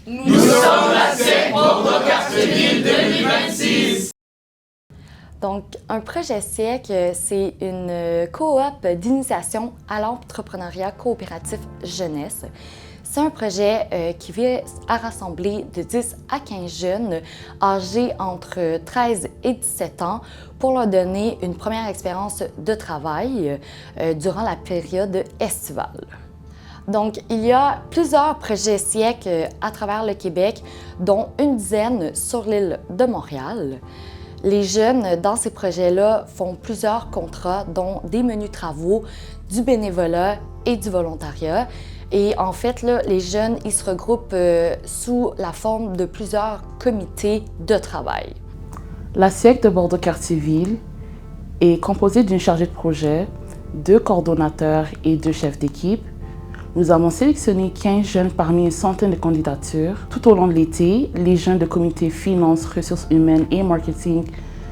Nous sommes la SIEC Bordeaux-Cartierville 2026. Donc, un projet SIEC, c'est une coop d'initiation à l'entrepreneuriat coopératif jeunesse. C'est un projet qui vise à rassembler de 10 à 15 jeunes âgés entre 13 et 17 ans pour leur donner une première expérience de travail durant la période estivale. Donc, il y a plusieurs projets SIEC à travers le Québec, dont une dizaine sur l'île de Montréal. Les jeunes, dans ces projets-là, font plusieurs contrats, dont des menus travaux, du bénévolat et du volontariat. Et en fait, là, les jeunes, ils se regroupent sous la forme de plusieurs comités de travail. La SIEC de Bordeaux-Cartierville est composée d'une chargée de projet, 2 coordonnateurs et 2 chefs d'équipe. Nous avons sélectionné 15 jeunes parmi une centaine de candidatures. Tout au long de l'été, les jeunes de comité finances, ressources humaines et marketing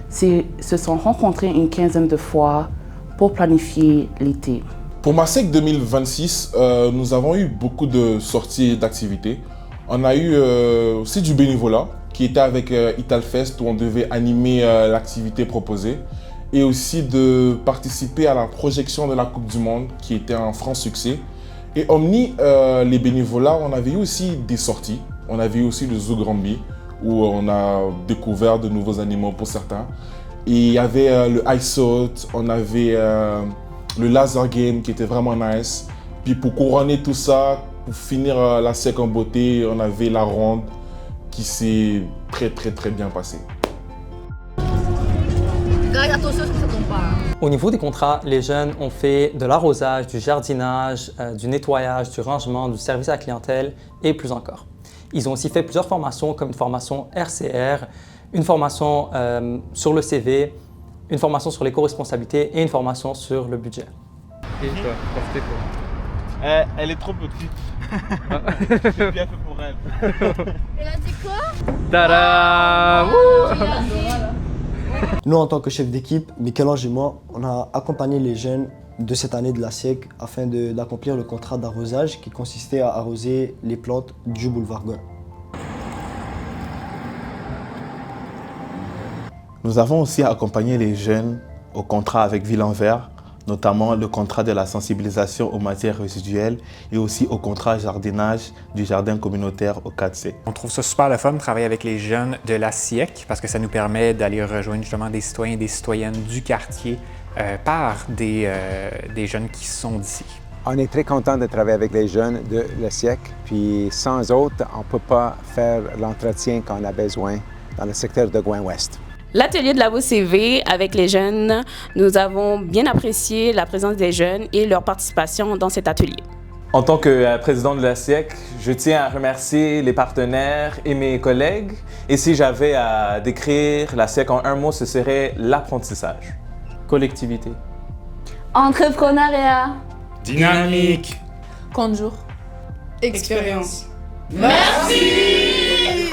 se sont rencontrés une quinzaine de fois pour planifier l'été. Pour ma SIEC 2026, nous avons eu beaucoup de sorties d'activités. On a eu aussi du bénévolat qui était avec Italfest où on devait animer l'activité proposée et aussi de participer à la projection de la Coupe du Monde qui était un franc succès. Et Omni, les bénévolats, on avait eu aussi des sorties. On avait eu aussi le Zoo Granby où on a découvert de nouveaux animaux pour certains. Et il y avait le Ice Out, on avait le Laser Game qui était vraiment nice. Puis pour couronner tout ça, pour finir la SIEC en beauté, on avait la ronde qui s'est très bien passée. Au niveau des contrats, les jeunes ont fait de l'arrosage, du jardinage, du nettoyage, du rangement, du service à la clientèle et plus encore. Ils ont aussi fait plusieurs formations comme une formation RCR, une formation sur le CV, une formation sur l'éco-responsabilité et une formation sur le budget. Et toi, profitez pour. Elle est trop petite. C'est bien fait pour elle. Elle a dit quoi? Tada! Nous, en tant que chef d'équipe, Michel-Ange et moi, on a accompagné les jeunes de cette année de la SIEC afin d'accomplir le contrat d'arrosage qui consistait à arroser les plantes du boulevard Gaulle. Nous avons aussi accompagné les jeunes au contrat avec Ville en Vert, notamment le contrat de la sensibilisation aux matières résiduelles et aussi au contrat jardinage du jardin communautaire au 4C. On trouve ça super le fun de travailler avec les jeunes de la SIEC parce que ça nous permet d'aller rejoindre justement des citoyens et des citoyennes du quartier par des jeunes qui sont d'ici. On est très content de travailler avec les jeunes de la SIEC, puis sans autres, on ne peut pas faire l'entretien qu'on a besoin dans le secteur de Gouin-Ouest. L'atelier de Labo CV avec les jeunes, nous avons bien apprécié la présence des jeunes et leur participation dans cet atelier. En tant que président de la SIEC, je tiens à remercier les partenaires et mes collègues. Et si j'avais à décrire la SIEC en un mot, ce serait l'apprentissage. Collectivité. Entrepreneuriat. Dynamique. Compte jour. Expérience. Merci.